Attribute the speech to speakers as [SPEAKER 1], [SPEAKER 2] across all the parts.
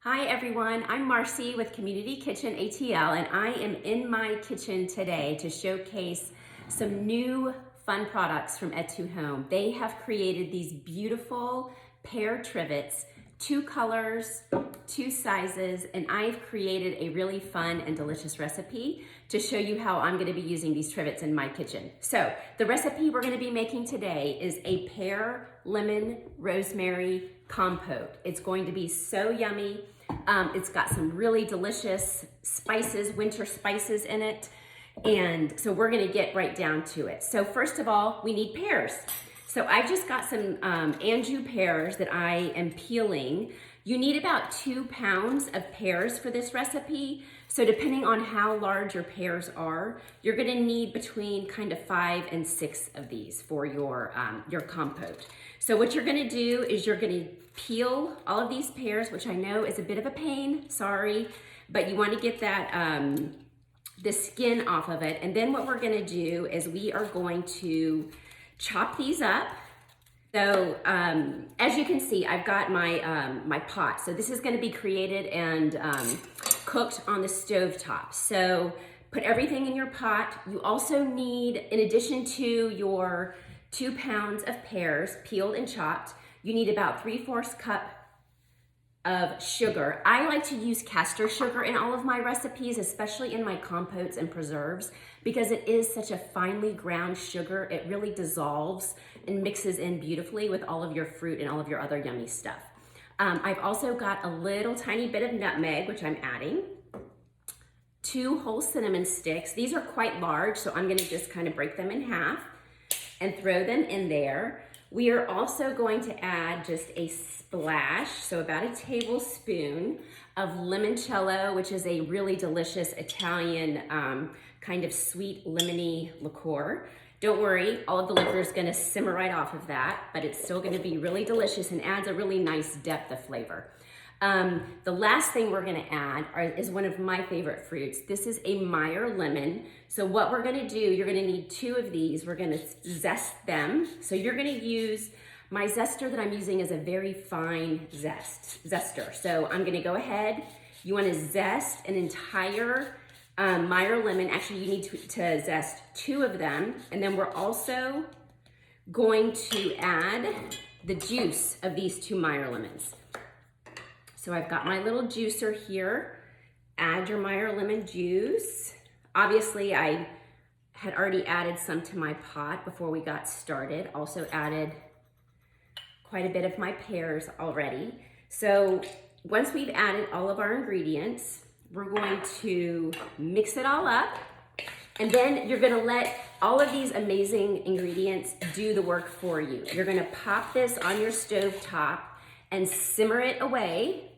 [SPEAKER 1] Hi everyone, I'm Marcy with Community Kitchen ATL, and I am in my kitchen today to showcase some new fun products from Et2Home. They have created these beautiful pear trivets, 2 colors, 2 sizes, and I've created a really fun and delicious recipe to show you how I'm going to be using these trivets in my kitchen. So the recipe we're going to be making today is a pear, lemon, rosemary compote. It's going to be so yummy. It's got some really delicious spices, winter spices in it. And so we're gonna get right down to it. So first of all, we need pears. So I've just got some Anjou pears that I am peeling. You need about 2 pounds of pears for this recipe. So depending on how large your pears are, you're gonna need between kind of 5 and 6 of these for your compote. So what you're gonna do is you're gonna peel all of these pears, which I know is a bit of a pain, sorry, but you wanna get that, the skin off of it. And then what we're gonna do is we are going to chop these up. So as you can see, I've got my, my pot. So this is gonna be created and cooked on the stove top. So put everything in your pot. You also need, in addition to your 2 pounds of pears peeled and chopped, you need about 3/4 cup of sugar. I like to use castor sugar in all of my recipes, especially in my compotes and preserves, because it is such a finely ground sugar. It really dissolves and mixes in beautifully with all of your fruit and all of your other yummy stuff. I've also got a little tiny bit of nutmeg, which I'm adding. 2 whole cinnamon sticks. These are quite large, so I'm gonna just kind of break them in half and throw them in there. We are also going to add just a splash, so about a tablespoon of limoncello, which is a really delicious Italian kind of sweet lemony liqueur. Don't worry, all of the liquor is gonna simmer right off of that, but it's still gonna be really delicious and adds a really nice depth of flavor. The last thing we're gonna add is one of my favorite fruits. This is a Meyer lemon. So what we're gonna do, you're gonna need 2 of these. We're gonna zest them. So you're gonna use, my zester that I'm using is a very fine zester. So I'm gonna go ahead, you wanna zest an entire Meyer lemon. Actually, you need to zest 2 of them. And then we're also going to add the juice of these 2 Meyer lemons. So I've got my little juicer here. Add your Meyer lemon juice. Obviously, I had already added some to my pot before we got started. Also added quite a bit of my pears already. So once we've added all of our ingredients, we're going to mix it all up. And then you're gonna let all of these amazing ingredients do the work for you. You're gonna pop this on your stove top and simmer it away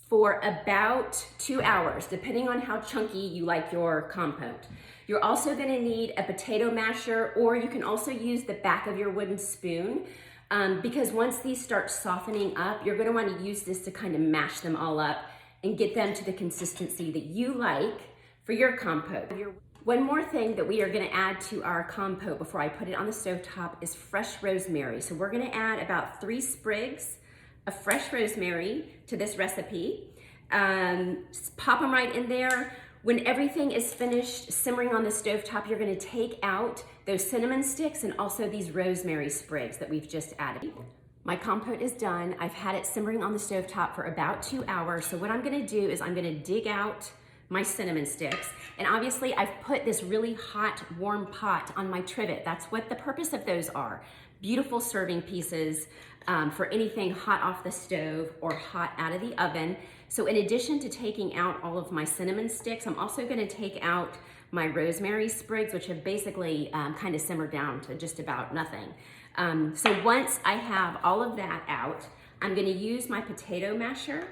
[SPEAKER 1] for about 2 hours, depending on how chunky you like your compote. You're also gonna need a potato masher, or you can also use the back of your wooden spoon, because once these start softening up, you're gonna wanna use this to kind of mash them all up and get them to the consistency that you like for your compote. One more thing that we are gonna add to our compote before I put it on the stove top is fresh rosemary. So we're gonna add about 3 sprigs of fresh rosemary to this recipe. Pop them right in there. When everything is finished simmering on the stove top, you're gonna take out those cinnamon sticks and also these rosemary sprigs that we've just added. My compote is done. I've had it simmering on the stove top for about 2 hours. So what I'm gonna do is I'm gonna dig out my cinnamon sticks. And obviously I've put this really hot, warm pot on my trivet. That's what the purpose of those are. Beautiful serving pieces for anything hot off the stove or hot out of the oven. So in addition to taking out all of my cinnamon sticks, I'm also gonna take out my rosemary sprigs, which have basically kind of simmered down to just about nothing. So once I have all of that out, I'm gonna use my potato masher,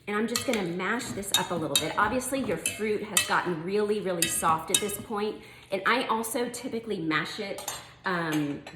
[SPEAKER 1] and I'm just gonna mash this up a little bit. Obviously, your fruit has gotten really, really soft at this point, and I also typically mash it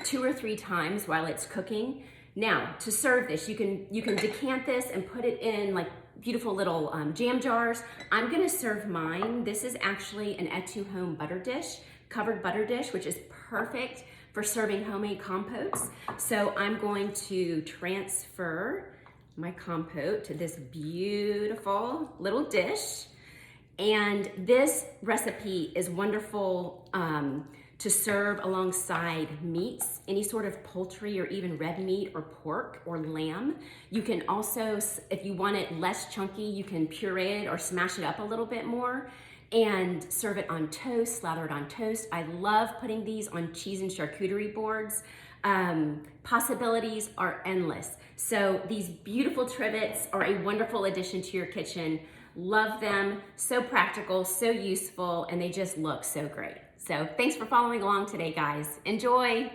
[SPEAKER 1] 2 or 3 times while it's cooking. Now, to serve this, you can decant this and put it in like beautiful little jam jars. I'm gonna serve mine. This is actually an Et2Home butter dish, covered butter dish, which is perfect for serving homemade compotes. So I'm going to transfer my compote to this beautiful little dish. And this recipe is wonderful to serve alongside meats, any sort of poultry or even red meat or pork or lamb. You can also, if you want it less chunky, you can puree it or smash it up a little bit more and serve it on toast, slather it on toast. I love putting these on cheese and charcuterie boards. Possibilities are endless. So these beautiful trivets are a wonderful addition to your kitchen. Love them, so practical, so useful, and they just look so great. So thanks for following along today, guys. Enjoy.